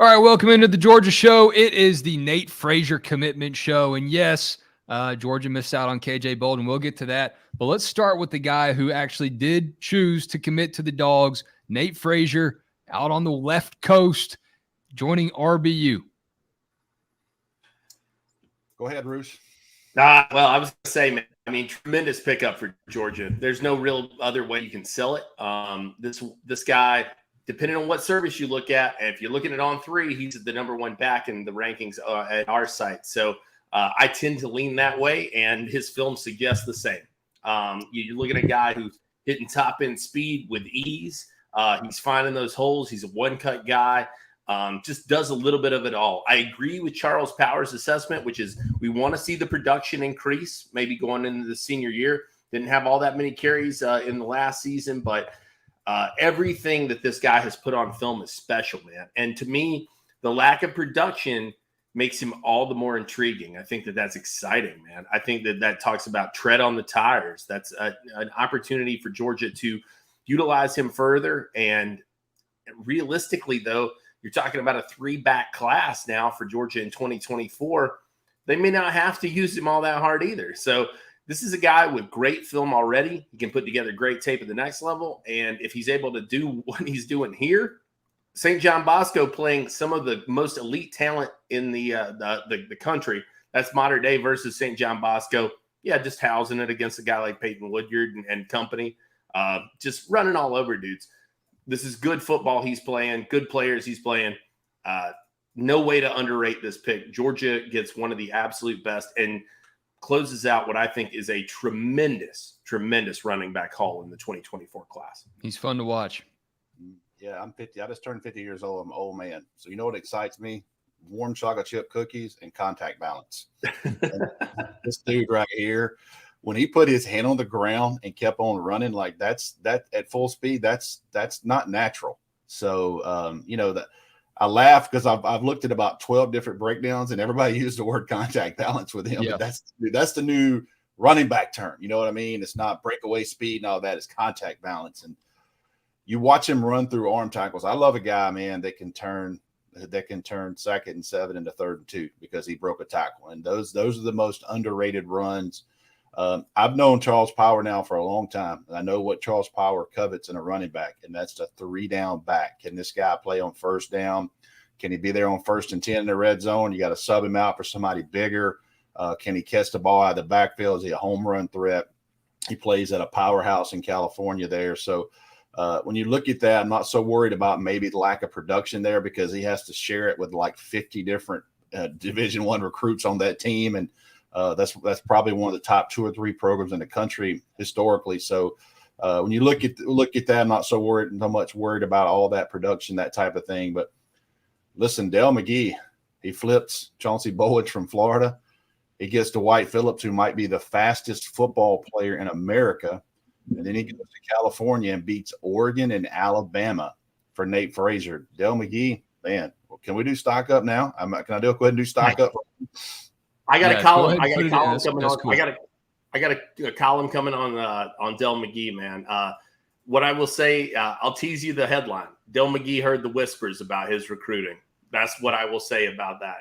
All right, welcome into the Georgia show. It is the Nate Frazier commitment show. And yes, Georgia missed out on KJ Bolden. We'll get to that. But let's start with the guy who actually did choose to commit to the Dogs, Nate Frazier, out on the left coast, joining RBU. Go ahead, Bruce. Well, I was going to say, man, I mean, tremendous pickup for Georgia. There's no real other way you can sell it. This guy, depending on what service you look at, and if you're looking at On3, he's the number one back in the rankings at our site. So I tend to lean that way, and his film suggests the same. You're looking at a guy who's hitting top end speed with ease. He's finding those holes. He's a one-cut guy. Just does a little bit of it all. I agree with Charles Powers' assessment, which is we want to see the production increase, maybe going into the senior year. Didn't have all that many carries in the last season, but everything that this guy has put on film is special, man. And to me, the lack of production makes him all the more intriguing. I think that's exciting, man. I think that talks about tread on the tires. That's an opportunity for Georgia to utilize him further. And realistically, though, you're talking about a 3-back class now for Georgia in 2024. They may not have to use him all that hard either. So this is a guy with great film already. He can put together great tape at the next level. And if he's able to do what he's doing here, St. John Bosco playing some of the most elite talent in the country, that's modern day versus St. John Bosco. Yeah, just housing it against a guy like Peyton Woodyard and company. Just running all over dudes. This is good football he's playing, good players he's playing. No way to underrate this pick. Georgia gets one of the absolute best and closes out what I think is a tremendous running back haul in the 2024 class. He's fun to watch. Yeah, I'm 50. I just turned 50 years old. I'm an old man. So you know what excites me? Warm chocolate chip cookies and contact balance. This dude right here, when he put his hand on the ground and kept on running like that at full speed, that's not natural. So, I laugh because I've looked at about 12 different breakdowns and everybody used the word contact balance with him. Yeah. But that's the new running back term. You know what I mean? It's not breakaway speed and all that. It's contact balance. And you watch him run through arm tackles. I love a guy, man, that can turn 2nd and 7 into 3rd and 2 because he broke a tackle. And those are the most underrated runs. I've known Charles Power now for a long time, and I know what Charles Power covets in a running back, and that's the 3-down back. Can this guy play on 1st down? Can he be there on 1st and 10 in the red zone? You got to sub him out for somebody bigger. Can he catch the ball out of the backfield? Is he a home run threat? He plays at a powerhouse in California there. So when you look at that, I'm not so worried about maybe the lack of production there because he has to share it with like 50 different Division I recruits on that team, and that's probably one of the top 2 or 3 programs in the country historically. So when you look at that, I'm not so much worried about all that production, that type of thing. But listen, Dell McGee, he flips Chauncey Bowledge from Florida. He gets to White Phillips, who might be the fastest football player in America. And then he goes to California and beats Oregon and Alabama for Nate Frazier. Dell McGee, man, can we do stock up now? Can I go ahead and do stock up? I got a column. I got a column coming on. Cool. I got a column coming on Dell McGee, man. What I will say, I'll tease you the headline. Dell McGee heard the whispers about his recruiting. That's what I will say about that.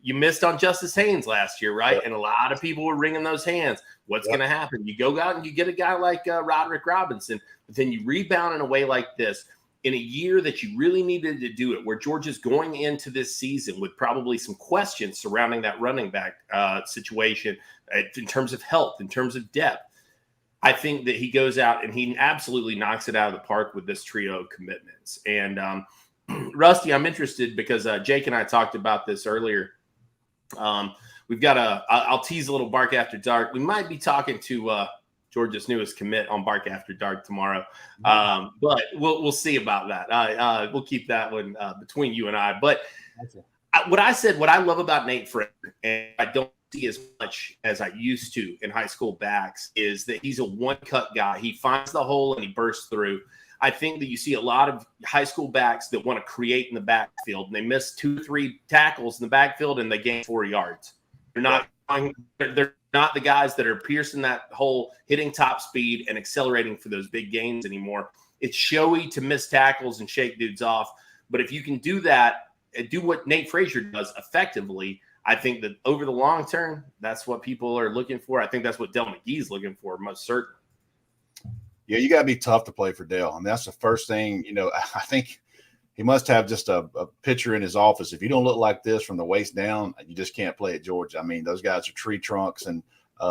You missed on Justice Haynes last year, right? And a lot of people were wringing those hands. What's going to happen? You go out and you get a guy like Roderick Robinson, but then you rebound in a way like this in a year that you really needed to do it, where Georgia's going into this season with probably some questions surrounding that running back situation in terms of health, in terms of depth. I think that he goes out and he absolutely knocks it out of the park with this trio of commitments. And Rusty, I'm interested because Jake and I talked about this earlier. We've got I'll tease a little Bark After Dark. We might be talking to Georgia's newest commit on Bark After Dark tomorrow. But we'll see about that. We'll keep that one between you and I. But what I love about Nate Frazier, and I don't see as much as I used to in high school backs, is that he's a one-cut guy. He finds the hole and he bursts through. I think that you see a lot of high school backs that want to create in the backfield, and they miss 2 or 3 tackles in the backfield and they gain 4 yards. They're not the guys that are piercing that hole, hitting top speed and accelerating for those big gains anymore. It's showy to miss tackles and shake dudes off. But if you can do that do what Nate Frazier does effectively, I think that over the long term, that's what people are looking for. I think that's what Del McGee's looking for, most certainly. Yeah, you got to be tough to play for Dale. I mean, that's the first thing, I think he must have just a picture in his office. If you don't look like this from the waist down, you just can't play at Georgia. I mean, those guys are tree trunks. And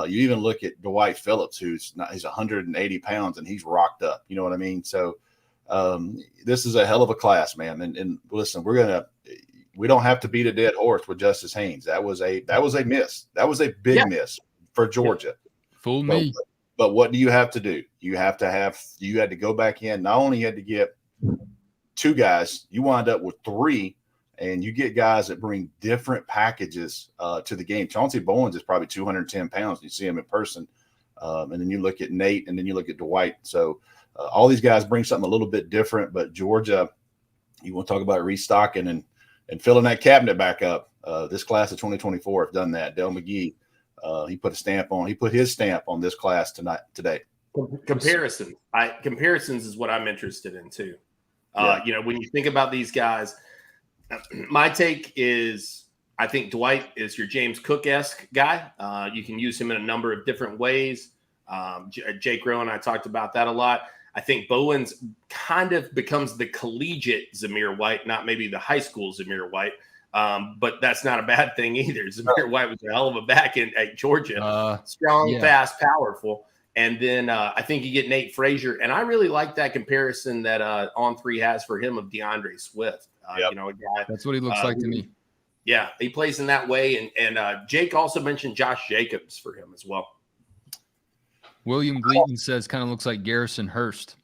you even look at Dwight Phillips, he's 180 pounds and he's rocked up. You know what I mean? So this is a hell of a class, man. And listen, we don't have to beat a dead horse with Justice Haynes. That was a miss. That was a big miss for Georgia. Fool me. But what do you have to do? You had to go back in. Not only had to get 2 guys, you wind up with 3, and you get guys that bring different packages to the game. Chauncey Bowens is probably 210 pounds. You see him in person. And then you look at Nate, and then you look at Dwight. So all these guys bring something a little bit different. But Georgia, you want to talk about restocking and filling that cabinet back up. This class of 2024 have done that. Del McGee, he put his stamp on this class today. Comparisons is what I'm interested in too. When you think about these guys, my take is I think Dwight is your James Cook-esque guy. You can use him in a number of different ways. Jake Rowe and I talked about that a lot. I think Bowens kind of becomes the collegiate Zamir White, not maybe the high school Zamir White. But that's not a bad thing either. Zamir White was a hell of a back at Georgia. Strong, fast, powerful. And then I think you get Nate Frazier. And I really like that comparison that On3 has for him of DeAndre Swift. A guy. That's what he looks like to me. Yeah, he plays in that way. And Jake also mentioned Josh Jacobs for him as well. William Gleaton says kind of looks like Garrison Hurst.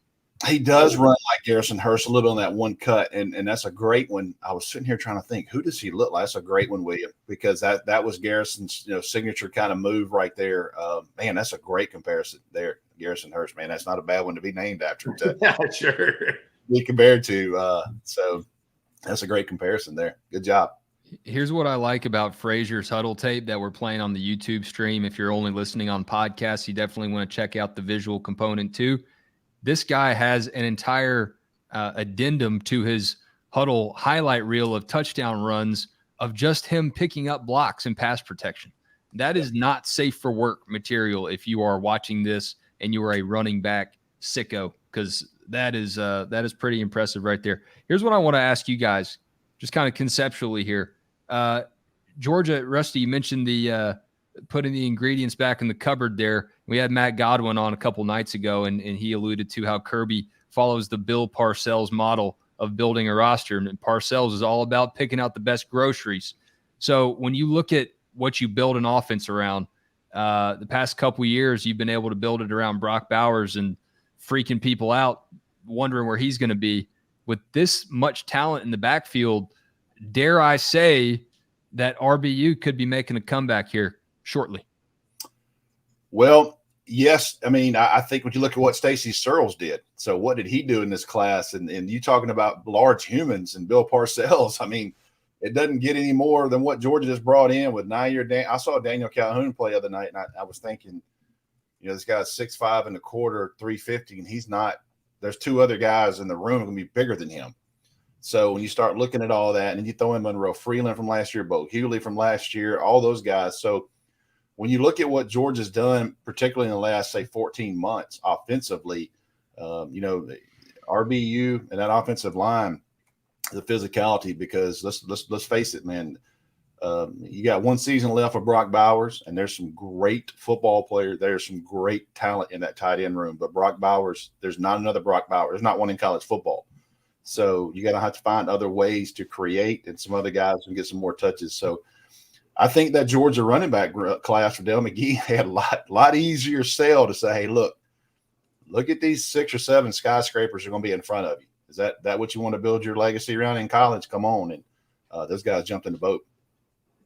He does run like Garrison Hurst a little on that one cut, and that's a great one. I was sitting here trying to think, who does he look like? That's a great one, William, because that was Garrison's signature kind of move right there. Man, that's a great comparison there, Garrison Hurst. Man, that's not a bad one to be named after. Yeah, sure. Be compared to. So that's a great comparison there. Good job. Here's what I like about Frazier's huddle tape that we're playing on the YouTube stream. If you're only listening on podcasts, you definitely want to check out the visual component too. This guy has an entire addendum to his huddle highlight reel of touchdown runs of just him picking up blocks and pass protection. That is not safe for work material if you are watching this and you are a running back sicko, because that is pretty impressive right there. Here's what I want to ask you guys, just kind of conceptually here. Georgia, Rusty, you mentioned the putting the ingredients back in the cupboard there. We had Matt Godwin on a couple nights ago, and he alluded to how Kirby follows the Bill Parcells model of building a roster. And Parcells is all about picking out the best groceries. So when you look at what you build an offense around, the past couple years, you've been able to build it around Brock Bowers and freaking people out, wondering where he's going to be. With this much talent in the backfield, dare I say that RBU could be making a comeback here shortly? Well, yes. I mean, I think when you look at what Stacey Searles did, so what did he do in this class? And you talking about large humans and Bill Parcells, I mean, it doesn't get any more than what Georgia just brought in with 9-year I saw Daniel Calhoun play the other night, and I was thinking, this guy's 6'5" and a quarter, 350, and he's not. There's 2 other guys in the room going to be bigger than him. So when you start looking at all that, and you throw in Monroe Freeland from last year, Bo Hughley from last year, all those guys. So when you look at what Georgia's done, particularly in the last, say, 14 months offensively, RBU and that offensive line, the physicality, because let's face it, man, you got 1 season left for Brock Bowers, and there's some great football players. There's some great talent in that tight end room, but Brock Bowers, there's not another Brock Bowers. There's not one in college football. So you got to have to find other ways to create, and some other guys can get some more touches. So I think that Georgia running back class for Del McGee had a lot easier sell to say, hey, look at these 6 or 7 skyscrapers are going to be in front of you. Is that what you want to build your legacy around in college? Come on. And those guys jumped in the boat.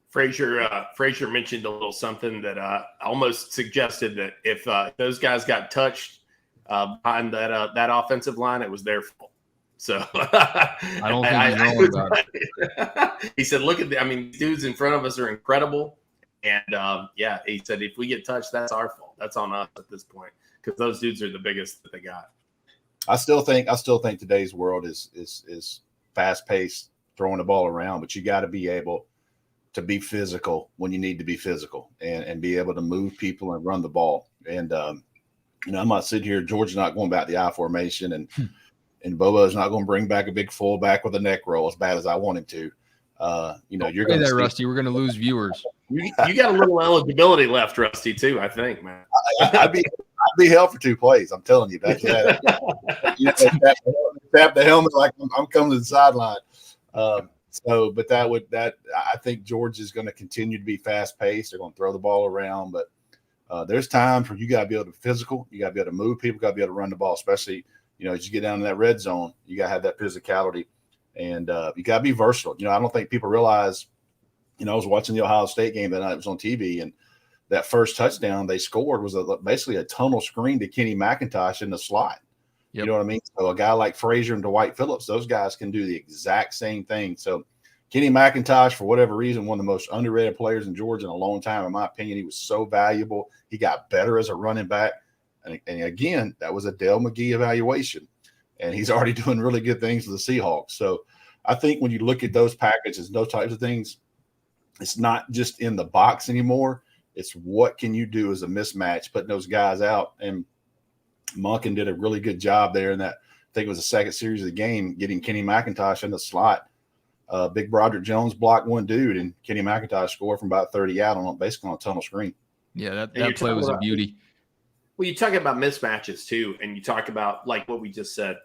Frazier mentioned a little something that almost suggested that if those guys got touched behind that offensive line, it was their fault. So I don't think he's wrong about it. He said, look at dudes in front of us are incredible. And he said, if we get touched, that's our fault. That's on us at this point, because those dudes are the biggest that they got. I still think today's world is fast paced. throwing the ball around, but you got to be able to be physical when you need to be physical and be able to move people and run the ball. And, I'm not sitting here. Georgia's not going back to the I formation, and Bobo's not going to bring back a big fullback with a neck roll as bad as I want him to. You're going to Rusty. We're going to lose viewers. You got a little eligibility left, Rusty, too, I think, man. I'd be held for 2 plays. I'm telling you. That's that. Tap the helmet like I'm coming to the sideline. But I think Georgia's going to continue to be fast paced. They're going to throw the ball around, but there's times where you got to be able to be physical. You got to be able to move people. Got to be able to run the ball, especially as you get down in that red zone. You got to have that physicality, and you got to be versatile. I don't think people realize. I was watching the Ohio State game that night. It was on TV, and that first touchdown they scored was basically a tunnel screen to Kenny McIntosh in the slot. Yep. You know what I mean? So a guy like Frazier and Dwight Phillips, those guys can do the exact same thing. So Kenny McIntosh, for whatever reason, one of the most underrated players in Georgia in a long time, in my opinion. He was so valuable. He got better as a running back. And again, that was a Dale McGee evaluation. And he's already doing really good things for the Seahawks. So I think when you look at those packages, those types of things, it's not just in the box anymore. It's what can you do as a mismatch, putting those guys out. And Monken did a really good job there in that. I think it was the second series of the game, getting Kenny McIntosh in the slot. Big Broderick Jones blocked one dude, and Kenny McIntosh scored from about 30 out basically on a tunnel screen. Yeah, that play was a beauty. Well, you talk about mismatches too, and you talk about like what we just said.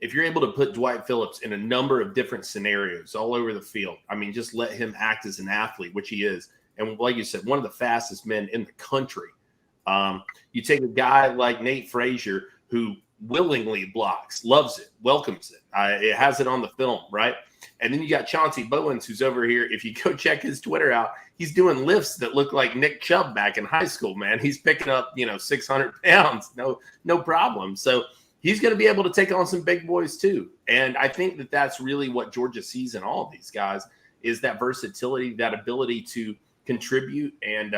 If you're able to put Dwight Phillips in a number of different scenarios all over the field, I mean, just let him act as an athlete, which he is. And like you said, one of the fastest men in the country. You take a guy like Nate Frazier, who willingly blocks, loves it, welcomes it. It has it on the film, right? And then you got Chauncey Bowens, who's over here. If you go check his Twitter out, he's doing lifts that look like Nick Chubb back in high school, man. He's picking up, 600 pounds, no problem. So he's going to be able to take on some big boys too. And I think that that's really what Georgia sees in all of these guys is that versatility, that ability to contribute. And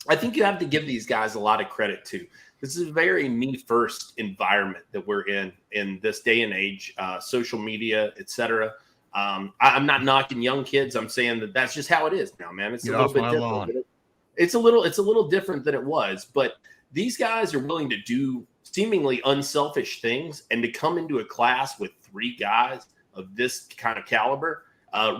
I think you have to give these guys a lot of credit too. This is a very me-first environment that we're in this day and age, social media, et cetera. I'm not knocking young kids. I'm saying that that's just how it is now, man. It's a little bit different. It's a little different than it was. But these guys are willing to do seemingly unselfish things, and to come into a class with 3 guys of this kind of caliber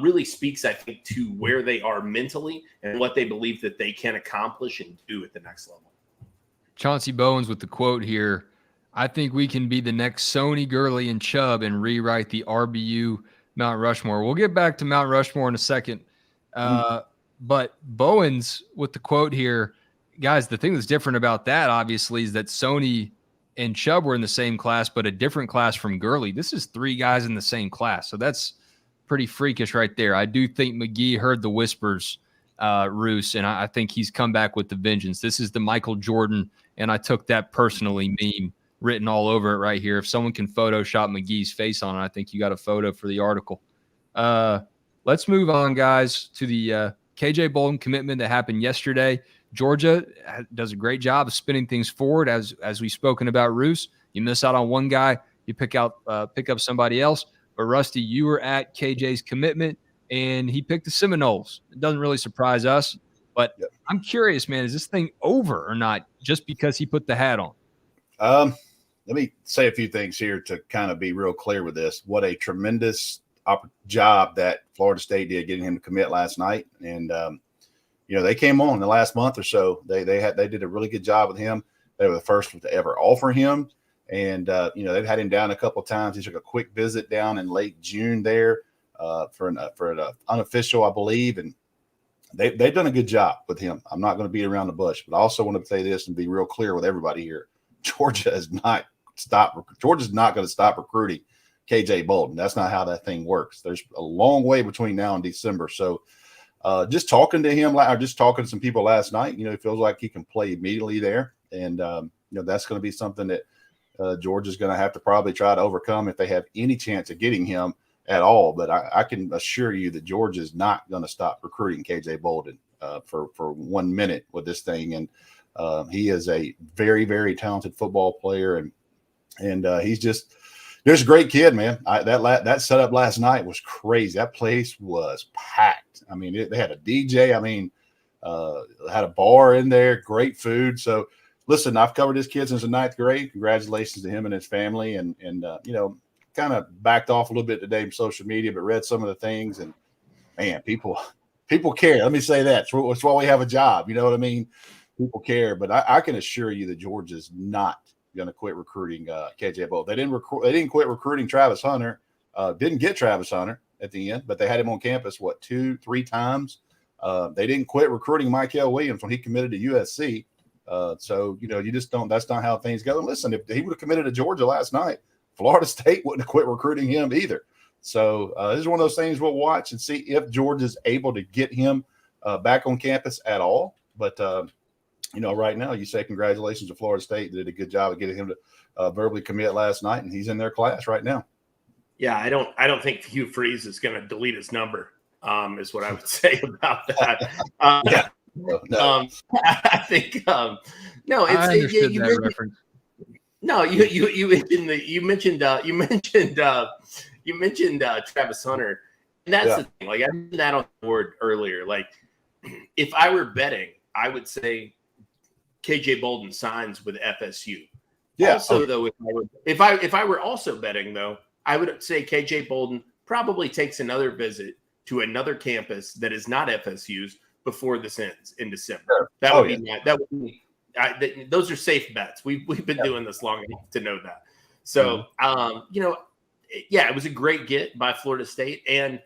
really speaks, I think, to where they are mentally and what they believe that they can accomplish and do at the next level. Chauncey Bowens with the quote here, I think we can be the next Sony, Gurley, and Chubb and rewrite the RBU Mount Rushmore. We'll get back to Mount Rushmore in a second. But Bowens with the quote here, guys, the thing that's different about that, obviously, is that Sony and Chubb were in the same class, but a different class from Gurley. This is 3 guys in the same class. So that's pretty freakish right there. I do think McGee heard the whispers, Roos, and I think he's come back with the vengeance. This is the Michael Jordan, and I took that personally meme written all over it right here. If someone can Photoshop McGee's face on it, I think you got a photo for the article. Let's move on, guys, to the KJ Bolden commitment that happened yesterday. Georgia does a great job of spinning things forward, as we've spoken about. Roos, you miss out on one guy, you pick up somebody else. But Rusty, you were at KJ's commitment, and he picked the Seminoles. It doesn't really surprise us, but yep. I'm curious, man, is this thing over or not? Just because he put the hat on? Let me say a few things here to kind of be real clear with this. What a tremendous job that Florida State did getting him to commit last night, and they came on the last month or so. They did a really good job with him. They were the first to ever offer him. And, they've had him down a couple of times. He took a quick visit down in late June there for an unofficial, I believe. And they've done a good job with him. I'm not going to beat around the bush, but I also want to say this and be real clear with everybody here. Georgia's not going to stop recruiting KJ Bolden. That's not how that thing works. There's a long way between now and December. So just talking to him, or just talking to some people last night, it feels like he can play immediately there. And, that's going to be something that Georgia's going to have to probably try to overcome if they have any chance of getting him at all. But I can assure you that Georgia's not going to stop recruiting KJ Bolden for 1 minute with this thing. And he is a very, very talented football player. And he's just, There's a great kid, man. That setup last night was crazy. That place was packed. I mean, they had a DJ. I mean, had a bar in there. Great food. So, listen, I've covered this kid since the 9th grade. Congratulations to him and his family. And kind of backed off a little bit today from social media, but read some of the things. And man, people care. Let me say that. That's why we have a job. You know what I mean? People care. But I can assure you that Georgia's not going to quit recruiting KJ Bolden. They didn't quit recruiting Travis Hunter. Didn't get Travis Hunter at the end, but they had him on campus 2-3 times. They didn't quit recruiting Michael Williams when he committed to USC. So you just don't. That's not how things go. And listen, if he would have committed to Georgia last night, Florida State wouldn't have quit recruiting him either. So this is one of those things we'll watch and see if Georgia's able to get him back on campus at all. But right now, you say congratulations to Florida State. They did a good job of getting him to verbally commit last night, and he's in their class right now. Yeah, I don't think Hugh Freeze is going to delete his number. Is what I would say about that. Yeah. No. I think no. It's I understood that reference. No, you mentioned Travis Hunter, and that's the thing. Like I mentioned that on the board earlier. Like if I were betting, I would say KJ Bolden signs with FSU. Yeah. Also, though, if I were also betting, though, I would say KJ Bolden probably takes another visit to another campus that is not FSU's before this ends in December. Sure. That would be those are safe bets. We've been doing this long enough to know that. So it was a great get by Florida State, and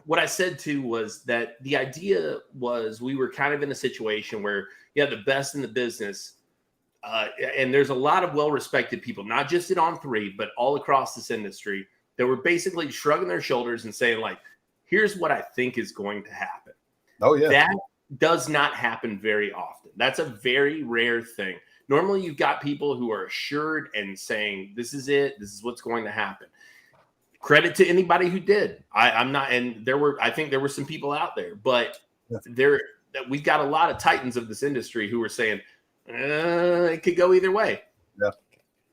what I said too was that the idea was we were kind of in a situation where you have the best in the business, and there's a lot of well-respected people, not just at On3, but all across this industry, that were basically shrugging their shoulders and saying, like, here's what I think is going to happen. Oh, yeah. That does not happen very often. That's a very rare thing. Normally, you've got people who are assured and saying, this is it. This is what's going to happen. Credit to anybody who did. I'm not, and I think there were some people out there, but we've got a lot of titans of this industry who were saying, it could go either way. Yeah.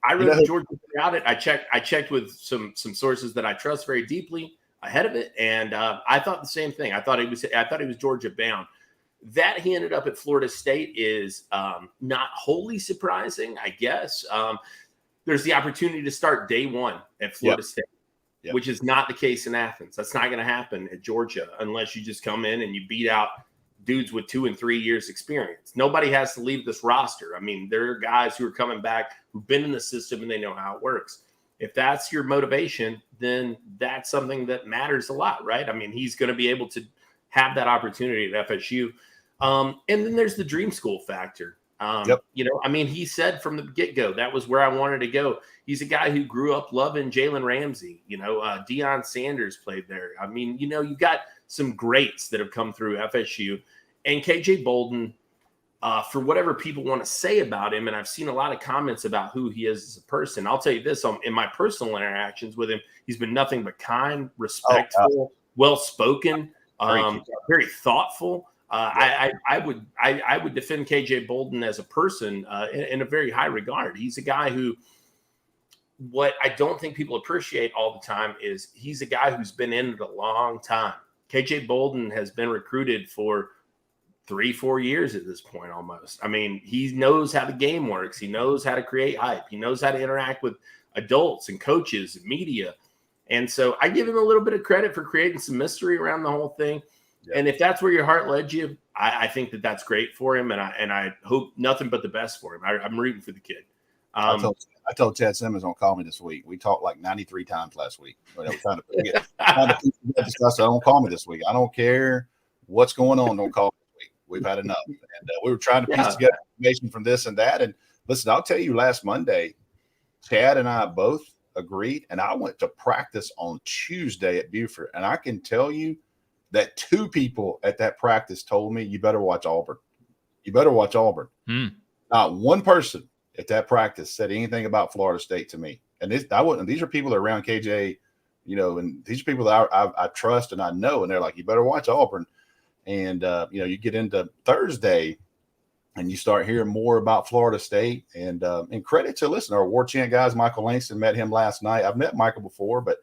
I wrote Georgia about it. I checked with some sources that I trust very deeply ahead of it, and I thought the same thing. I thought it was Georgia bound. That he ended up at Florida State is not wholly surprising, I guess. There's the opportunity to start day one at Florida State, which is not the case in Athens. That's not going to happen at Georgia unless you just come in and you beat out dudes with 2 and 3 years experience. Nobody has to leave this roster. I mean, there are guys who are coming back who've been in the system and they know how it works. If that's your motivation, then that's something that matters a lot, right? I mean, he's going to be able to have that opportunity at FSU. And then there's the dream school factor. I mean, he said from the get-go, that was where I wanted to go. He's a guy who grew up loving Jalen Ramsey. Deion Sanders played there. I mean, you got some greats that have come through FSU. And KJ Bolden, for whatever people want to say about him, and I've seen a lot of comments about who he is as a person. I'll tell you this, in my personal interactions with him, he's been nothing but kind, respectful, well-spoken, very thoughtful. I would defend KJ Bolden as a person in a very high regard. He's a guy who, what I don't think people appreciate all the time is he's a guy who's been in it a long time. KJ Bolden has been recruited for 3-4 years at this point almost. I mean, he knows how the game works. He knows how to create hype. He knows how to interact with adults and coaches and media. And so I give him a little bit of credit for creating some mystery around the whole thing. Yeah. And if that's where your heart led you, I think that's great for him. And I hope nothing but the best for him. I'm rooting for the kid. I told Chad Simmons on Call Me This Week. We talked like 93 times last week. Trying to discuss. Don't call me this week. I don't care what's going on. Don't call me this week. We've had enough. And we were trying to piece together information from this and that. And listen, I'll tell you, last Monday, Chad and I both agreed. And I went to practice on Tuesday at Buford. And I can tell you that 2 people at that practice told me, you better watch Auburn. You better watch Auburn. Not one person at that practice said anything about Florida State to me. And these are people that are around KJ, and these are people that I trust and I know. And they're like, you better watch Auburn. And, you get into Thursday, and you start hearing more about Florida State. And credit to, listen, our war chant guys, Michael Langston, met him last night. I've met Michael before, but,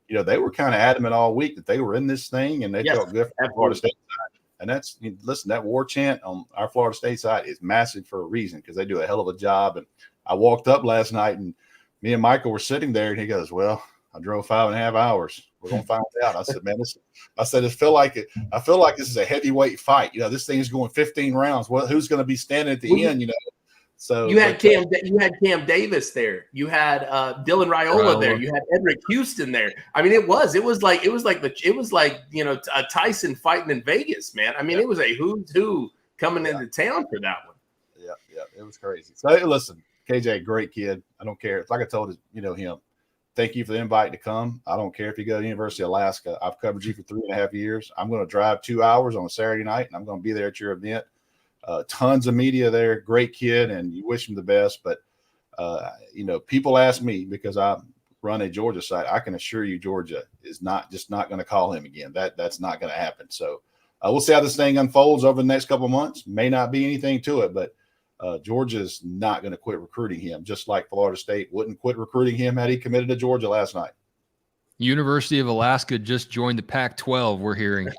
you know, they were kind of adamant all week that they were in this thing, and they felt good for Florida State side. And that's, listen, that war chant on our Florida State side is massive for a reason, because they do a hell of a job. And I walked up last night, and me and Michael were sitting there, and he goes, well, I drove 5.5 hours. We're going to find out. I said, man, I feel like this is a heavyweight fight. You know, this thing is going 15 rounds. Well, who's going to be standing at the end, you know? So you had Cam Davis there. You had Dylan Raiola there. You had Edric Houston there. I mean, it was like you know, a Tyson fighting in Vegas, man. I mean, it was a who's who coming into town for that one. Yeah, it was crazy. So listen, KJ, great kid. I don't care. It's like I told him. Thank you for the invite to come. I don't care if you go to the University of Alaska. I've covered you for 3.5 years. I'm going to drive 2 hours on a Saturday night, and I'm going to be there at your event. Tons of media there. Great kid, and you wish him the best. But, you know, people ask me, because I run a Georgia site, I can assure you Georgia is not going to call him again. That's not going to happen. So we'll see how this thing unfolds over the next couple of months. May not be anything to it, but Georgia's not going to quit recruiting him, just like Florida State wouldn't quit recruiting him had he committed to Georgia last night. University of Alaska just joined the Pac-12, we're hearing.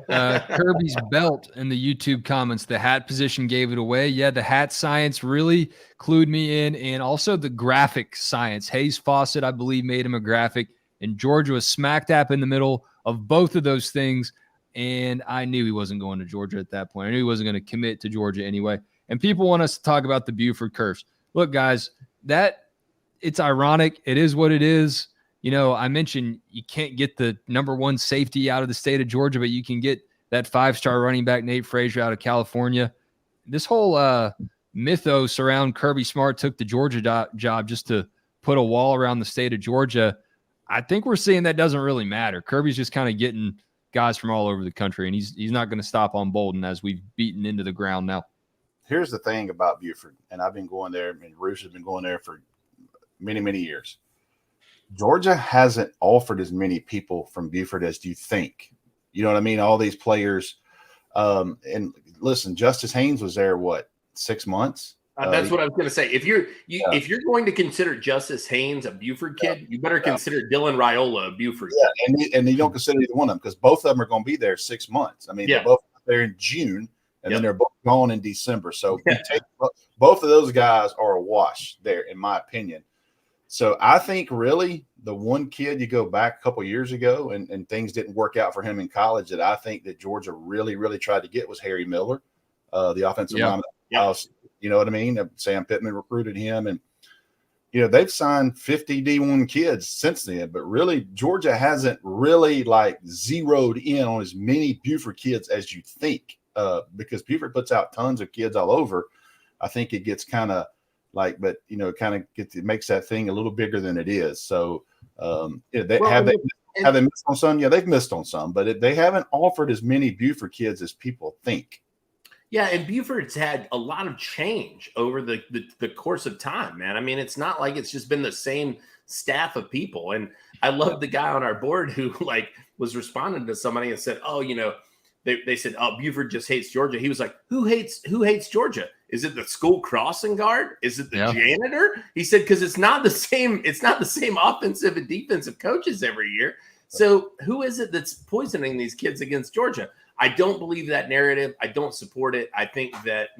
Kirby's belt in the YouTube comments, the hat position gave it away. Yeah, the hat science really clued me in, and also the graphic science. Hayes Fawcett, I believe, made him a graphic, and Georgia was smack dab in the middle of both of those things, and I knew he wasn't going to Georgia at that point. I knew he wasn't going to commit to Georgia anyway. And people want us to talk about the Buford curse. Look, guys, it's ironic. It is what it is. You know, I mentioned you can't get the number one safety out of the state of Georgia, but you can get that 5-star running back Nate Frazier out of California. This whole mythos around Kirby Smart took the Georgia job just to put a wall around the state of Georgia. I think we're seeing that doesn't really matter. Kirby's just kind of getting guys from all over the country, and he's not going to stop on Bolden, as we've beaten into the ground now. Here's the thing about Buford, and I've been going there, and Roos has been going there for many, many years. Georgia hasn't offered as many people from Buford as you think. You know what I mean? All these players. And listen, Justice Haynes was there, 6 months? That's what I was going to say. If you're going to consider Justice Haynes a Buford kid, you better consider Dylan Raiola a Buford kid. And you don't consider either one of them, because both of them are going to be there 6 months. I mean, they're both there in June. And then they're both gone in December. So you take, both of those guys are a wash there, in my opinion. So I think really the one kid you go back a couple of years ago and things didn't work out for him in college that I think that Georgia really, really tried to get was Harry Miller, the offensive lineman. You know what I mean? Sam Pittman recruited him. And, you know, they've signed 50 D1 kids since then. But really, Georgia hasn't really, zeroed in on as many Buford kids as you think. Because Buford puts out tons of kids all over. I think it gets kind of it makes that thing a little bigger than it is. So have they missed on some? Yeah, they've missed on some, but they haven't offered as many Buford kids as people think. Yeah, and Buford's had a lot of change over the course of time, man. I mean, it's not like it's just been the same staff of people. And I love the guy on our board who was responding to somebody and said, oh, you know, they said, oh, Buford just hates Georgia. He was like, who hates Georgia? Is it the school crossing guard? Is it the janitor? He said, because it's not the same offensive and defensive coaches every year. So who is it that's poisoning these kids against Georgia? I don't believe that narrative. I don't support it. I think that,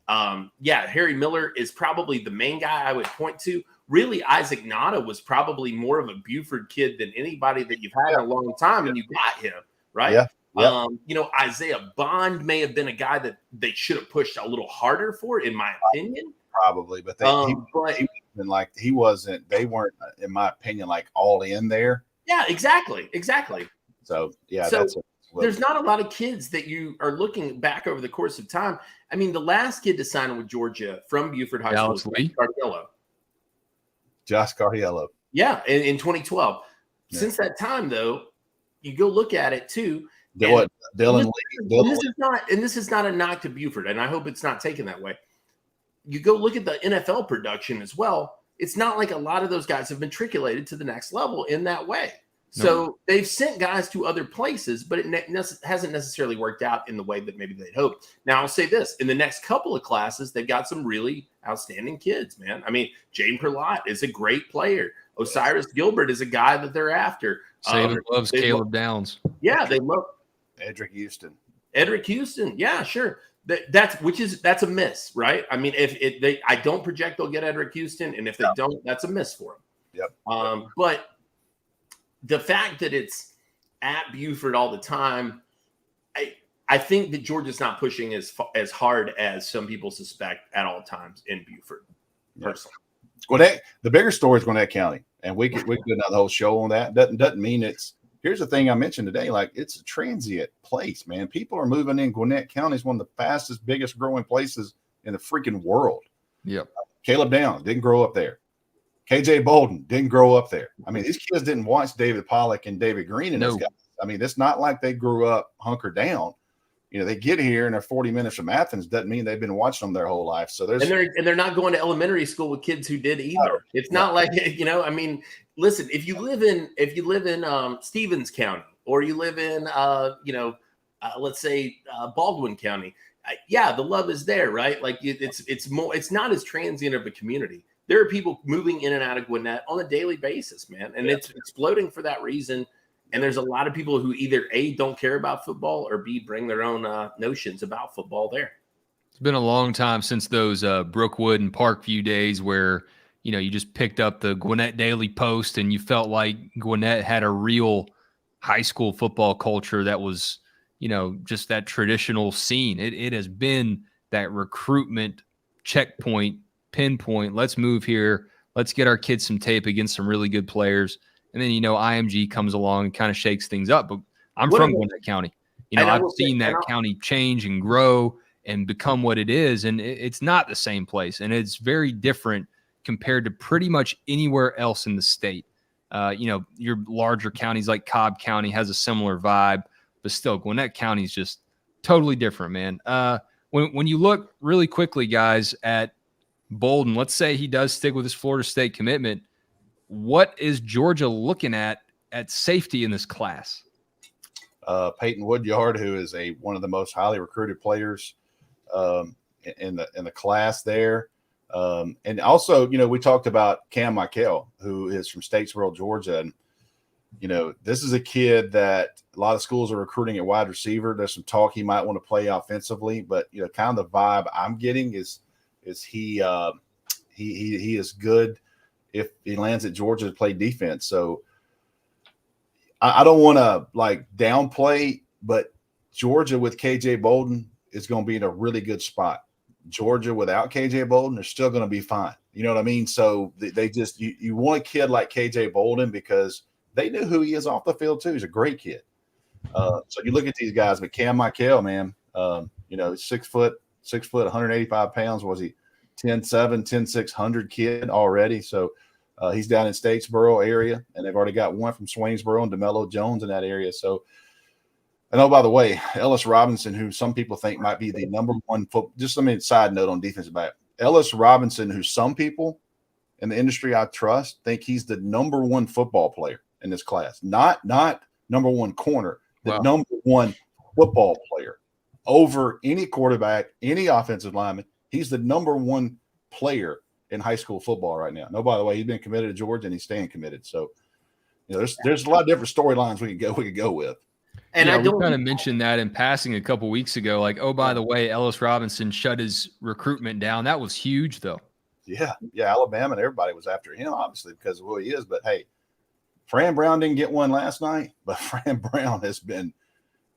Harry Miller is probably the main guy I would point to. Really, Isaac Nada was probably more of a Buford kid than anybody that you've had in a long time, and you got him, right? Yeah. Isaiah Bond may have been a guy that they should have pushed a little harder for, in my opinion. Probably, but he wasn't. They weren't, in my opinion, all in there. Yeah, exactly. So there's not a lot of kids that you are looking back over the course of time. I mean, the last kid to sign with Georgia from Buford High School was Josh Cardiello. Yeah, in 2012. Yeah. Since that time, though, you go look at it too. Dylan this is not a knock to Buford, and I hope it's not taken that way. You go look at the NFL production as well. It's not like a lot of those guys have matriculated to the next level in that way. So they've sent guys to other places, but it hasn't necessarily worked out in the way that maybe they'd hoped. Now, I'll say this. In the next couple of classes, they've got some really outstanding kids, man. I mean, Jaden Perlott is a great player. Osiris Gilbert is a guy that they're after. Saban loves Caleb Downs. Yeah, they love Edric Houston. Yeah, sure. That's a miss, right? I mean, I don't project they'll get Edric Houston, and if they don't, that's a miss for them. Yep. But the fact that it's at Buford all the time, I think that Georgia's not pushing as hard as some people suspect at all times in Buford. Personally, Gwinnett, the bigger story is Gwinnett County, and we could do another whole show on that. Doesn't mean it's. Here's the thing I mentioned today, like it's a transient place, man. People are moving in. Gwinnett County is one of the fastest, biggest growing places in the freaking world. Yep. Caleb Downs didn't grow up there. KJ Bolden didn't grow up there. I mean, these kids didn't watch David Pollock and David Green and those guys. I mean, it's not like they grew up hunkered down. You know, they get here and they're 40 minutes from Athens. Doesn't mean they've been watching them their whole life. So they're not going to elementary school with kids who did either. It's not like, I mean, listen, if you live in Stevens County or you live in let's say Baldwin County, the love is there, right? Like it's not as transient of a community. There are people moving in and out of Gwinnett on a daily basis, man, and it's exploding for that reason. And there's a lot of people who either A, don't care about football, or B, bring their own notions about football there. It's been a long time since those Brookwood and Parkview days where, you just picked up the Gwinnett Daily Post and you felt like Gwinnett had a real high school football culture that was, just that traditional scene. It has been that recruitment checkpoint, pinpoint. Let's move here. Let's get our kids some tape against some really good players. And then, IMG comes along and kind of shakes things up. But I'm from Gwinnett County. I've seen that county change and grow and become what it is. And it's not the same place. And it's very different compared to pretty much anywhere else in the state. Your larger counties like Cobb County has a similar vibe. But still, Gwinnett County is just totally different, man. When you look really quickly, guys, at Bolden, let's say he does stick with his Florida State commitment. What is Georgia looking at safety in this class? Peyton Woodyard, who is one of the most highly recruited players in the class there. And also, we talked about Cam Michael, who is from Statesboro, Georgia. And, this is a kid that a lot of schools are recruiting at wide receiver. There's some talk he might want to play offensively, but, kind of the vibe I'm getting is he is good if he lands at Georgia to play defense. So I don't want to downplay, but Georgia with KJ Bolden is going to be in a really good spot. Georgia without KJ Bolden, they're still going to be fine. You know what I mean? So they just, you want a kid like KJ Bolden because they knew who he is off the field too. He's a great kid. So you look at these guys, but Cam Michael, man, 6 foot, 185 pounds. Was he 10'7", 10'6" kid already? So he's down in Statesboro area, and they've already got one from Swainsboro and DeMello Jones in that area. So, and oh, by the way, Ellis Robinson, who some people think might be the number one just let me side note on defensive back. Ellis Robinson, who some people in the industry I trust think he's the number one football player in this class. Not number one corner, the number one football player over any quarterback, any offensive lineman. He's the number one player in high school football right now. No, by the way, he's been committed to Georgia and he's staying committed. So, there's a lot of different storylines we could go with. And we kind of mentioned that in passing a couple weeks ago. Like, oh, by the way, Ellis Robinson shut his recruitment down. That was huge, though. Yeah, Alabama and everybody was after him, obviously, because of who he is. But hey, Fran Brown didn't get one last night, but Fran Brown he's been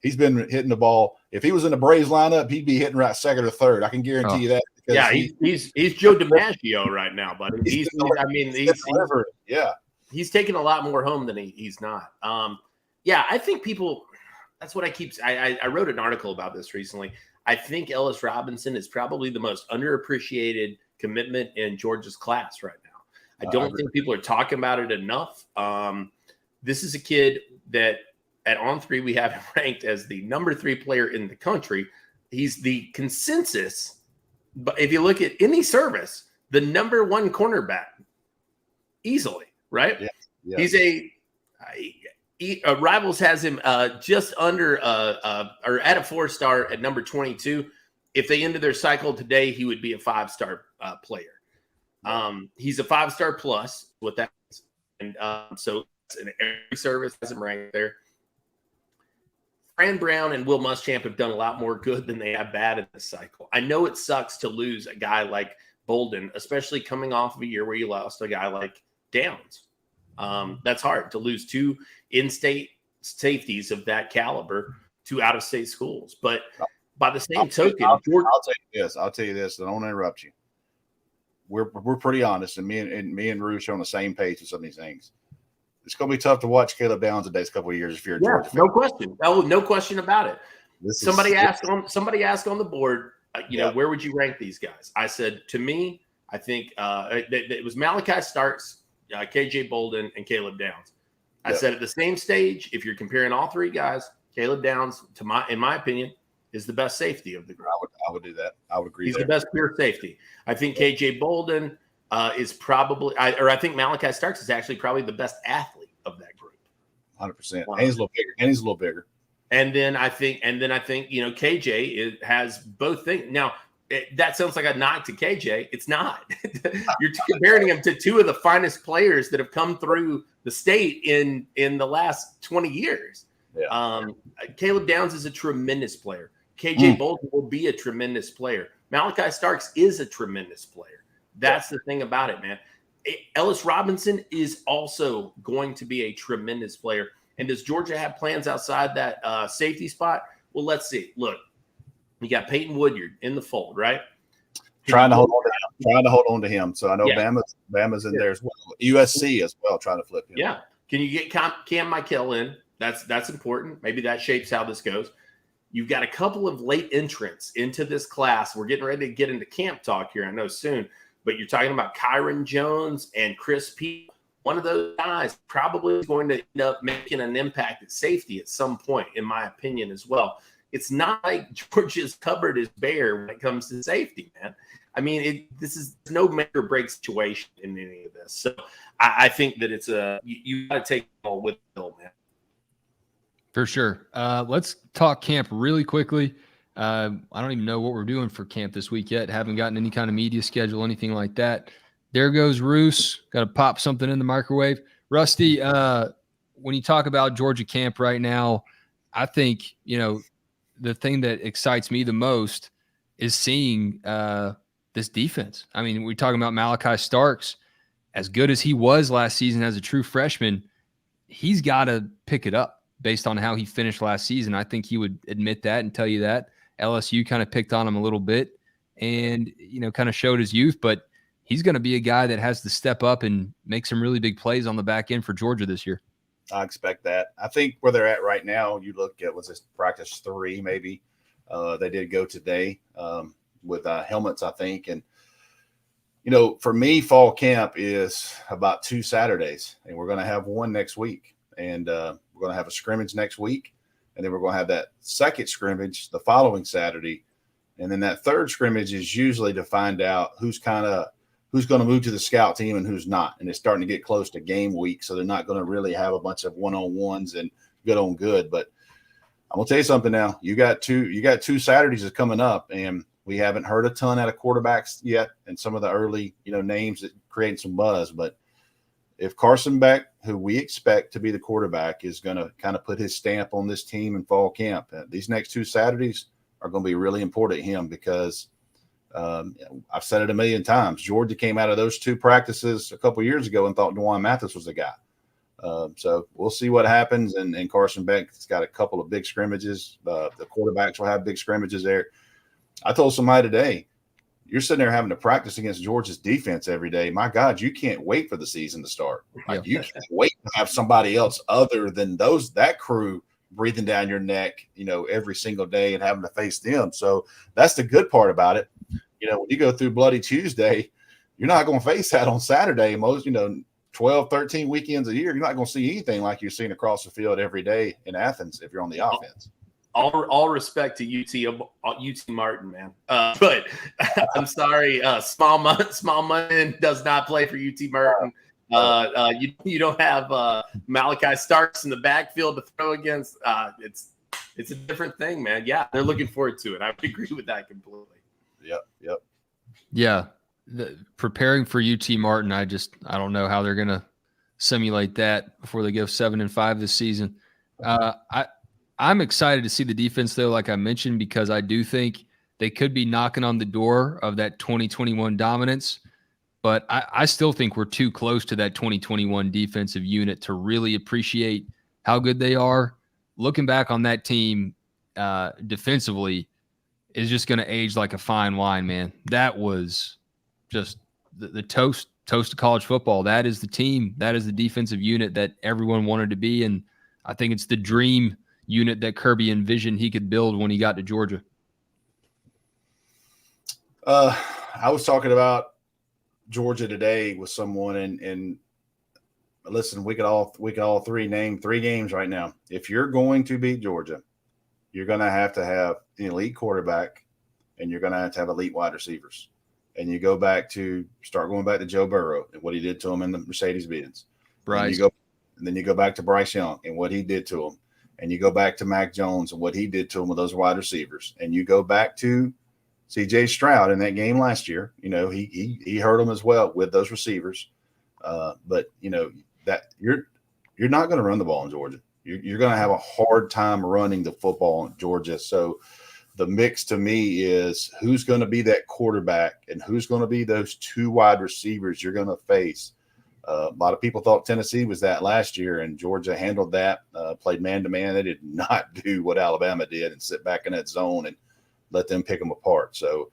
hitting the ball. If he was in the Braves lineup, he'd be hitting right second or third. I can guarantee you that. Yeah, he's Joe DiMaggio right now, but he's taking a lot more home than he's not. I think people. That's what I wrote an article about this recently. I think Ellis Robinson is probably the most underappreciated commitment in Georgia's class right now. I don't think people are talking about it enough. This is a kid that at On3 we have him ranked as the number 3 player in the country. He's the consensus. But if you look at any service, the number 1 cornerback, easily, right? Yeah. He's Rivals has him just under or at a 4-star at number 22. If they ended their cycle today, he would be a 5-star player. He's a 5-star plus, what that is. And so every service has him right there. Fran Brown and Will Muschamp have done a lot more good than they have bad in this cycle. I know it sucks to lose a guy like Bolden, especially coming off of a year where you lost a guy like Downs. That's hard to lose 2 in-state safeties of that caliber to out-of-state schools. But by the same token, I'll tell you this. I don't want to interrupt you. We're pretty honest, and me and Roosh are on the same page with some of these things. It's going to be tough to watch Caleb Downs the next couple of years if you're a Georgia fan. No question. No question about it. Somebody asked on the board, where would you rank these guys? I said, to me, I think it was Malachi Starks, KJ Bolden, and Caleb Downs. I said at the same stage, if you're comparing all 3 guys, Caleb Downs, in my opinion, is the best safety of the group. I would do that. I would agree. He's the best pure safety. I think KJ Bolden is probably, I think Malachi Starks is actually probably the best athlete of that group. 100%. And he's a little bigger. And then I think, KJ has both things. Now, that sounds like a knock to KJ. It's not. You're comparing him to 2 of the finest players that have come through the state in the last 20 years. Yeah. Caleb Downs is a tremendous player. KJ Bolden will be a tremendous player. Malachi Starks is a tremendous player. That's the thing about it, man. Ellis Robinson is also going to be a tremendous player. And does Georgia have plans outside that safety spot? Well, let's see. Look, you got Peyton Woodyard in the fold, right? Trying to hold on to him. So I know Bama's in there as well. USC as well, trying to flip him. Yeah. Can you get Cam Michael in? That's important. Maybe that shapes how this goes. You've got a couple of late entrants into this class. We're getting ready to get into camp talk here, I know soon. But you're talking about Kyron Jones and Chris P. One of those guys probably is going to end up making an impact at safety at some point, in my opinion, as well. It's not like Georgia's cupboard is bare when it comes to safety, man. I mean, this is no make or break situation in any of this. So I think that it's you got to take it all with Bill, man. For sure. Let's talk camp really quickly. I don't even know what we're doing for camp this week yet. Haven't gotten any kind of media schedule, anything like that. There goes Roos. Got to pop something in the microwave. Rusty, when you talk about Georgia camp right now, I think, the thing that excites me the most is seeing this defense. I mean, we're talking about Malachi Starks. As good as he was last season as a true freshman, he's got to pick it up based on how he finished last season. I think he would admit that and tell you that. LSU kind of picked on him a little bit and, kind of showed his youth, but he's going to be a guy that has to step up and make some really big plays on the back end for Georgia this year. I expect that. I think where they're at right now, you look at, was this practice 3 maybe? They did go today with helmets, I think. And, for me, fall camp is about 2 Saturdays, and we're going to have one next week. And we're going to have a scrimmage next week, and then we're going to have that second scrimmage the following Saturday. And then that third scrimmage is usually to find out who's going to move to the scout team and who's not. And it's starting to get close to game week, so they're not going to really have a bunch of one-on-ones and good on good. But I'm going to tell you something now. You got 2 Saturdays that's coming up, and we haven't heard a ton out of quarterbacks yet and some of the early, names that create some buzz. But if Carson Beck, who we expect to be the quarterback, is going to kind of put his stamp on this team in fall camp, these next 2 Saturdays are going to be really important to him because I've said it a million times. Georgia came out of those 2 practices a couple years ago and thought DeJuan Mathis was the guy. So we'll see what happens. And Carson Beck's got a couple of big scrimmages. The quarterbacks will have big scrimmages there. I told somebody today, you're sitting there having to practice against Georgia's defense every day. My God, you can't wait for the season to start. Like, you can't wait to have somebody else other than that crew breathing down your neck, every single day and having to face them. So that's the good part about it. When you go through Bloody Tuesday, you're not going to face that on Saturday. Most, 12, 13 weekends a year, you're not going to see anything like you're seeing across the field every day in Athens if you're on the offense. All respect to UT Martin, man. But I'm sorry, small money does not play for UT Martin. You don't have Malachi Starks in the backfield to throw against. It's a different thing, man. Yeah, they're looking forward to it. I would agree with that completely. Yep. Yeah. Preparing for UT Martin, I don't know how they're going to simulate that before they go 7-5 this season. I'm excited to see the defense, though, like I mentioned, because I do think they could be knocking on the door of that 2021 dominance. But I still think we're too close to that 2021 defensive unit to really appreciate how good they are. Looking back on that team defensively is just going to age like a fine wine, man. That was just the toast of college football. That is the team. That is the defensive unit that everyone wanted to be. And I think it's the dream unit that Kirby envisioned he could build when he got to Georgia. I was talking about Georgia today with someone, and listen, we could all three name 3 games right now. If you're going to beat Georgia, you're going to have an elite quarterback, and you're going to have elite wide receivers. And you start going back to Joe Burrow and what he did to him in the Mercedes-Benz. Bryce. And then you go back to Bryce Young and what he did to him. And you go back to Mac Jones and what he did to him with those wide receivers. And you go back to C.J. Stroud in that game last year. He hurt him as well with those receivers. But that you're not going to run the ball in Georgia. You're going to have a hard time running the football in Georgia. So the mix to me is who's going to be that quarterback and who's going to be those 2 wide receivers you're going to face. A lot of people thought Tennessee was that last year, and Georgia handled that, played man-to-man. They did not do what Alabama did and sit back in that zone and let them pick them apart. So,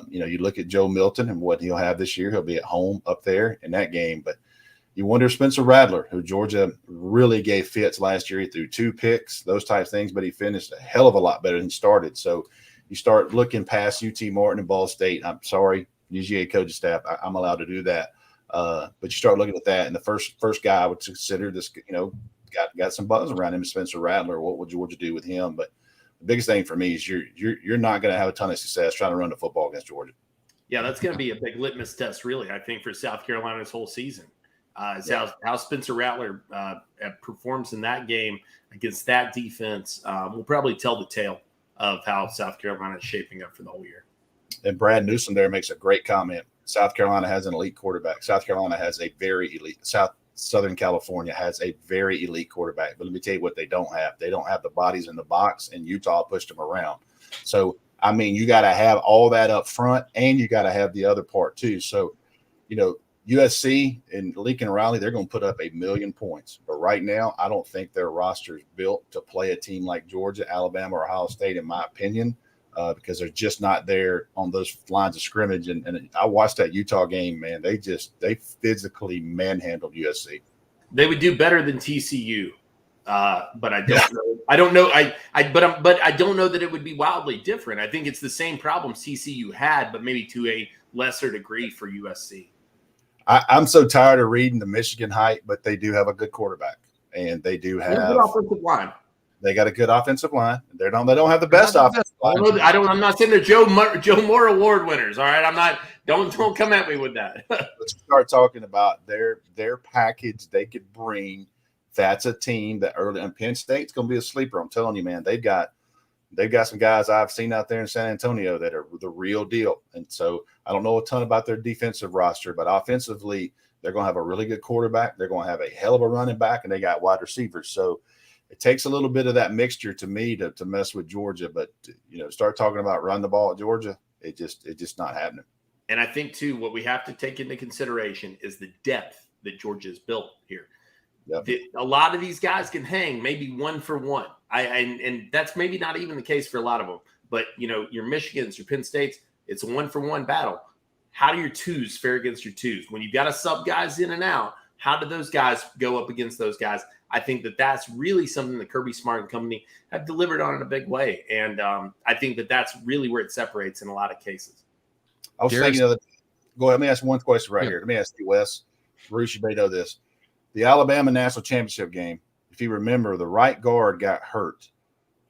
you look at Joe Milton and what he'll have this year. He'll be at home up there in that game. But you wonder if Spencer Rattler, who Georgia really gave fits last year, he threw 2 picks, those types of things, but he finished a hell of a lot better than he started. So you start looking past UT Martin and Ball State. I'm sorry, UGA coaching staff, I'm allowed to do that. But you start looking at that, and the first guy I would consider this, got some buzz around him, Spencer Rattler. What will Georgia do with him? But the biggest thing for me is you're not going to have a ton of success trying to run the football against Georgia. Yeah, that's going to be a big litmus test, really, I think, for South Carolina's whole season. How Spencer Rattler performs in that game against that defense will probably tell the tale of how South Carolina is shaping up for the whole year. And Brad Newsom there makes a great comment. South Carolina has an elite quarterback. South Carolina has a very elite. Southern California has a very elite quarterback. But let me tell you what they don't have. They don't have the bodies in the box, and Utah pushed them around. So, you got to have all that up front, and you got to have the other part too. So, USC and Lincoln Riley, they're going to put up 1,000,000 points. But right now, I don't think their roster is built to play a team like Georgia, Alabama, or Ohio State, in my opinion. Because they're just not there on those lines of scrimmage. And I watched that Utah game, man. They physically manhandled USC. They would do better than TCU, but I don't know. I don't know. But I don't know that it would be wildly different. I think it's the same problems TCU had, but maybe to a lesser degree for USC. I'm so tired of reading the Michigan hype, but they do have a good quarterback, and they do have a good offensive line. They got a good offensive line. They don't have the best offensive line. I'm not saying they're Joe Moore Award winners. All right, I'm not. Don't come at me with that. Let's start talking about their package they could bring. That's a team that early. And Penn State's going to be a sleeper. I'm telling you, man. They've got some guys I've seen out there in San Antonio that are the real deal. And so I don't know a ton about their defensive roster, but offensively, they're going to have a really good quarterback. They're going to have a hell of a running back, and they got wide receivers. So it takes a little bit of that mixture to me to mess with Georgia, but start talking about run the ball at Georgia, it just not happening. And I think too, what we have to take into consideration is the depth that Georgia has built here. Yep. A lot of these guys can hang maybe 1 for 1. And that's maybe not even the case for a lot of them. But your Michigans, your Penn States, it's a 1 for 1 battle. How do your 2s fare against your 2s? When you've got to sub guys in and out, how do those guys go up against those guys? I think that's really something that Kirby Smart and company have delivered on in a big way. And I think that's really where it separates in a lot of cases. I was thinking go ahead. Let me ask one question right here. Let me ask you, Wes. Bruce, you may know this. The Alabama National Championship game, if you remember, the right guard got hurt,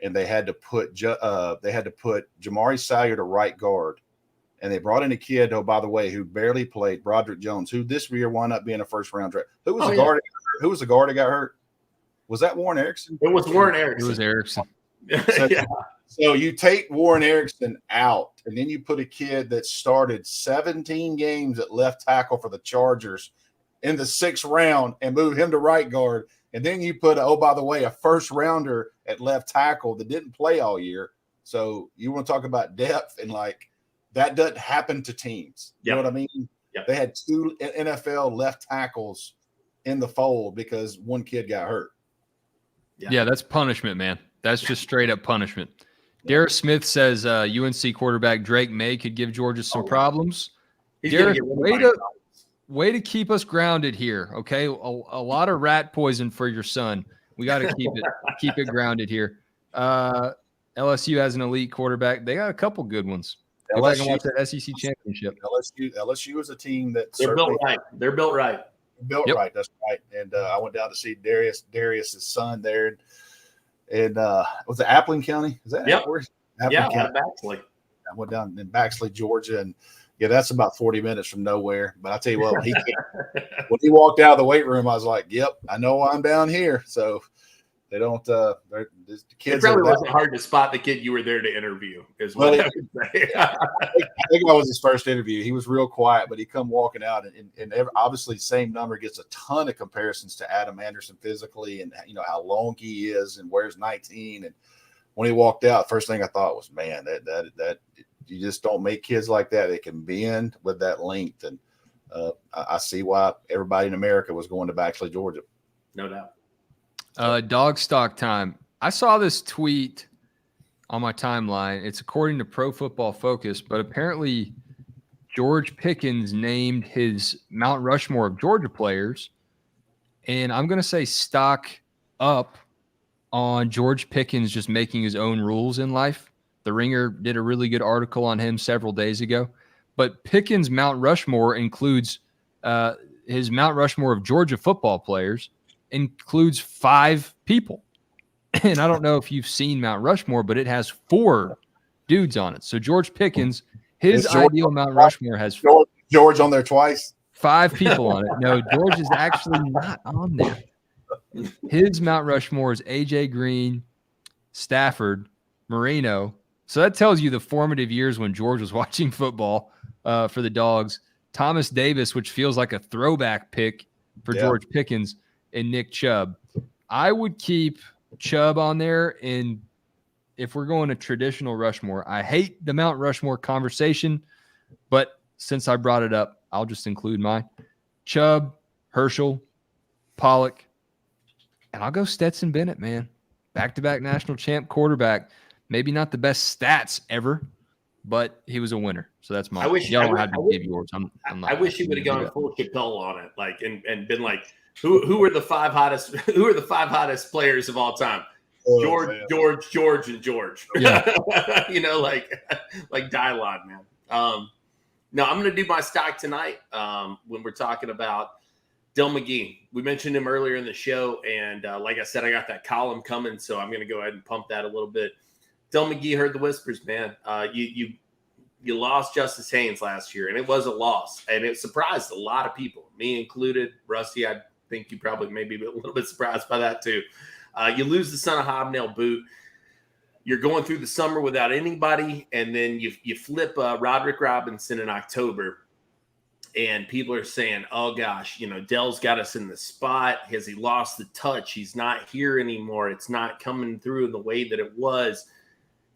and they had to put Jamari Salyer to right guard, and they brought in a kid, oh, by the way, who barely played, Broderick Jones, who this year wound up being a first-round draft. Who was the guard? Who was the guard that got hurt? Was that Warren Erickson? It was Warren Erickson. It was Erickson. So, so you take Warren Erickson out, and then you put a kid that started 17 games at left tackle for the Chargers in the 6th round and move him to right guard. And then you put, oh, by the way, a first-rounder at left tackle that didn't play all year. So you want to talk about depth, and like that doesn't happen to teams. You know what I mean? Yep. They had 2 NFL left tackles in the fold because one kid got hurt. Yeah, that's punishment, man. That's just straight up punishment. Darius Smith says UNC quarterback Drake May could give Georgia some problems. Darius, way to keep us grounded here, okay? A lot of rat poison for your son. We got to keep it grounded here. LSU has an elite quarterback. They got a couple good ones. Go back and watch that SEC championship. LSU is a team that they're built right. They're built right. Right. That's right. And I went down to see Darius's son there, and was it Appling County? Is that Appling County? Baxley. I went down in Baxley, Georgia, and that's about 40 minutes from nowhere. But I tell you what, when he walked out of the weight room, I was like, "Yep, I know I'm down here." So they don't. The kids. It probably wasn't hard to spot the kid you were there to interview. Is what I would say. I think that was his first interview. He was real quiet, but he come walking out, and obviously same number gets a ton of comparisons to Adam Anderson physically, and how long he is and wears 19. And when he walked out, first thing I thought was, man, that you just don't make kids like that. They can bend with that length, and I see why everybody in America was going to Baxley, Georgia. No doubt. Dog stock time. I saw this tweet on my timeline. It's according to Pro Football Focus, but apparently George Pickens named his Mount Rushmore of Georgia players, and I'm going to say stock up on George Pickens just making his own rules in life. The Ringer did a really good article on him several days ago, but Pickens' Mount Rushmore includes his Mount Rushmore of Georgia football players includes 5 people. And I don't know if you've seen Mount Rushmore, but it has 4 dudes on it. So George Pickens, his ideal Mount Rushmore has George on there twice. 5 people on it. No, George is actually not on there. His Mount Rushmore is AJ Green, Stafford, Marino. So that tells you the formative years when George was watching football for the Dogs. Thomas Davis, which feels like a throwback pick for George Pickens, and Nick Chubb. I would keep Chubb on there. And if we're going to traditional Rushmore, I hate the Mount Rushmore conversation, but since I brought it up, I'll just include mine. Chubb, Herschel, Pollock, and I'll go Stetson Bennett, man. Back-to-back national champ quarterback. Maybe not the best stats ever, but he was a winner. So that's mine. Y'all don't have to give yours. I'm not. I wish he would have gone full Chappelle on it, like and been like, Who are the 5 hottest? Who are the 5 hottest players of all time? George, and George. Yeah. like Dylon, man. No, I'm going to do my stock tonight when we're talking about Del McGee. We mentioned him earlier in the show, and like I said, I got that column coming, so I'm going to go ahead and pump that a little bit. Del McGee heard the whispers, man. You lost Justice Haynes last year, and it was a loss, and it surprised a lot of people, me included. Rusty, I think you probably may be a little bit surprised by that too. You lose the son of Hobnail Boot. You're going through the summer without anybody, and then you flip Roderick Robinson in October, and people are saying, oh gosh, Dell's got us in the spot. Has he lost the touch? He's not here anymore. It's not coming through in the way that it was.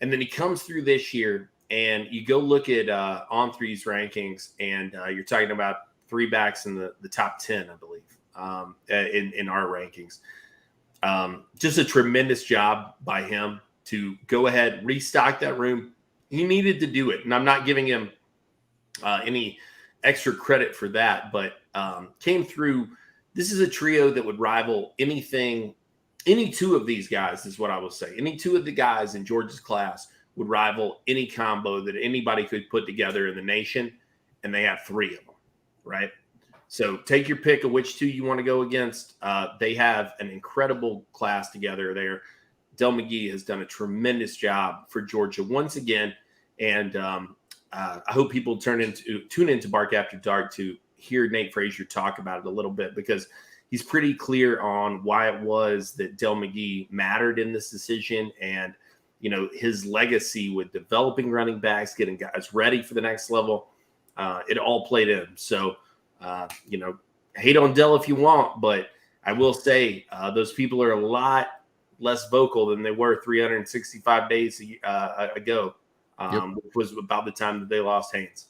And then he comes through this year, and you go look at On3's rankings, and you're talking about 3 backs in the top 10, I believe, in our rankings. Just a tremendous job by him to go ahead, restock that room. He needed to do it, and I'm not giving him any extra credit for that, but came through. This is a trio that would rival anything. Any 2 of these guys is what I will say. Any 2 of the guys in Georgia's class would rival any combo that anybody could put together in the nation, and they have 3 of them, right? So take your pick of which 2 you want to go against. They have an incredible class together there. Del McGee has done a tremendous job for Georgia once again, and I hope people tune into Bark After Dark to hear Nate Frazier talk about it a little bit, because he's pretty clear on why it was that Del McGee mattered in this decision, and his legacy with developing running backs, getting guys ready for the next level. It all played in. So, hate on Del if you want, but I will say those people are a lot less vocal than they were 365 days ago, which was about the time that they lost Haynes.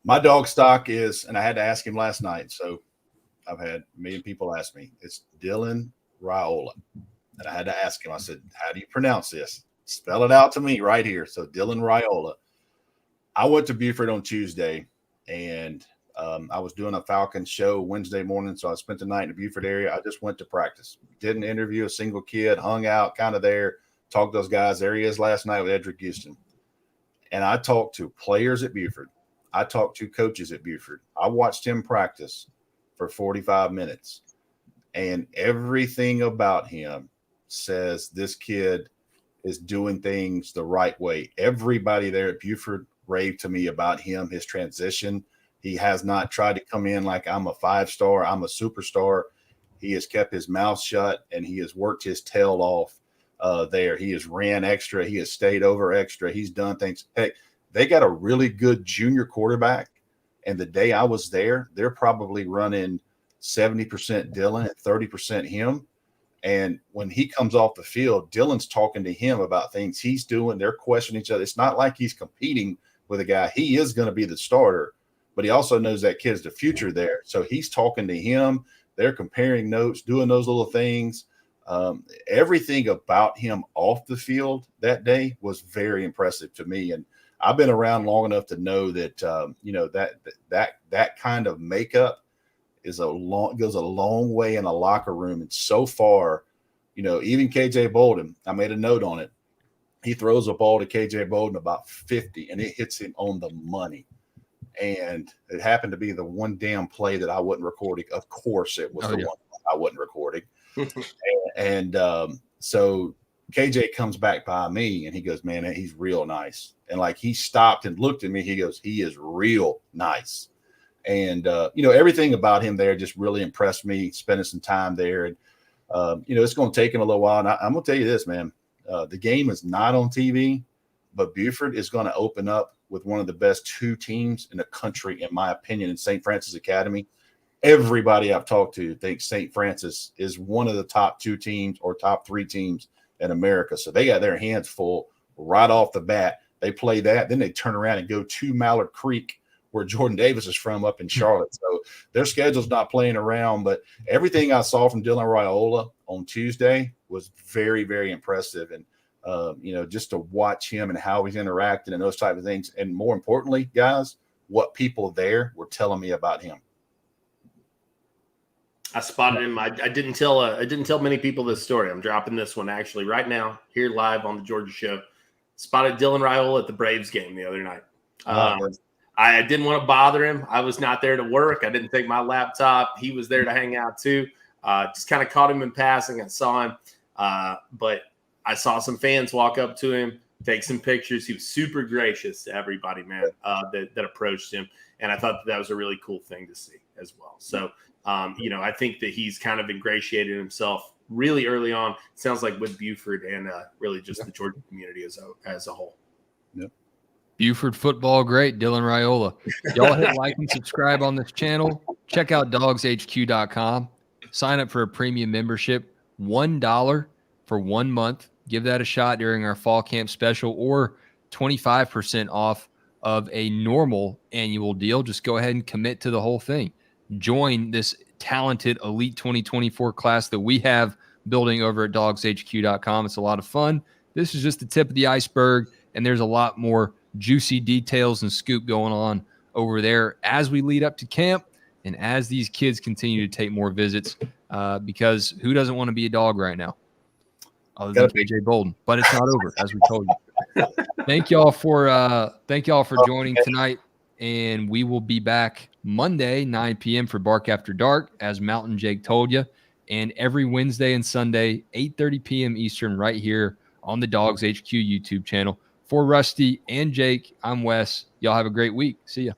My dog stock is, and I had to ask him last night, so I've had a million people ask me, it's Dylan Raiola. And I had to ask him, I said, how do you pronounce this? Spell it out to me right here. So Dylan Raiola. I went to Buford on Tuesday, and I was doing a Falcons show Wednesday morning, so I spent the night in the Buford area. I just went to practice. Didn't interview a single kid, hung out kind of there, talked to those guys. There he is last night with Edric Houston. And I talked to players at Buford. I talked to coaches at Buford. I watched him practice for 45 minutes, and everything about him says this kid is doing things the right way. Everybody there at Buford raved to me about him, his transition. He has not tried to come in like I'm a 5-star, I'm a superstar. He has kept his mouth shut, and he has worked his tail off there. He has ran extra. He has stayed over extra. He's done things. Hey, they got a really good junior quarterback, and the day I was there, they're probably running 70% Dylan and 30% him. And when he comes off the field, Dylan's talking to him about things he's doing. They're questioning each other. It's not like he's competing with a guy. He is going to be the starter, but he also knows that kid's the future there. So he's talking to him. They're comparing notes, doing those little things. Everything about him off the field that day was very impressive to me. And I've been around long enough to know that, that kind of makeup goes a long way in a locker room. And so far, even KJ Bolden, I made a note on it. He throws a ball to KJ Bolden about 50, and it hits him on the money. And it happened to be the one damn play that I wasn't recording. Of course, it was one I wasn't recording. So KJ comes back by me, and he goes, man, he's real nice. And like, he stopped and looked at me. He goes, he is real nice. And, everything about him there just really impressed me, spending some time there. And, it's going to take him a little while. And I'm going to tell you this, man, the game is not on TV, but Buford is going to open up with one of the best 2 teams in the country, in my opinion, in St. Francis Academy. Everybody I've talked to thinks St. Francis is one of the top 2 teams or top 3 teams in America. So they got their hands full right off the bat. They play that. Then they turn around and go to Mallard Creek, where Jordan Davis is from, up in Charlotte. So their schedule's not playing around, but everything I saw from Dylan Raiola on Tuesday was very, very impressive. And, just to watch him and how he's interacting and those type of things. And more importantly, guys, what people there were telling me about him. I spotted him. I didn't tell many people this story. I'm dropping this one actually right now here live on the Georgia Show. Spotted Dylan Raiola at the Braves game the other night. I didn't want to bother him. I was not there to work. I didn't take my laptop. He was there to hang out too. Just kind of caught him in passing. I saw him, but I saw some fans walk up to him, take some pictures. He was super gracious to everybody, man, that approached him. And I thought that was a really cool thing to see as well. So, I think that he's kind of ingratiated himself really early on. It sounds like with Buford and really just the Georgia community as a whole. Yep. Buford football great, Dylan Raiola. Y'all hit like and subscribe on this channel. Check out DawgsHQ.com. Sign up for a premium membership, $1 for 1 month. Give that a shot during our fall camp special, or 25% off of a normal annual deal. Just go ahead and commit to the whole thing. Join this talented Elite 2024 class that we have building over at DawgsHQ.com. It's a lot of fun. This is just the tip of the iceberg, and there's a lot more juicy details and scoop going on over there as we lead up to camp and as these kids continue to take more visits, because who doesn't want to be a dog right now other than KJ Bolden? But it's not over, as we told you. Thank y'all for joining tonight, and we will be back Monday 9 p.m. for Bark After Dark, as Mountain Jake told you, and every Wednesday and Sunday 8:30 p.m. Eastern right here on the DawgsHQ YouTube channel. For Rusty and Jake, I'm Wes. Y'all have a great week. See ya.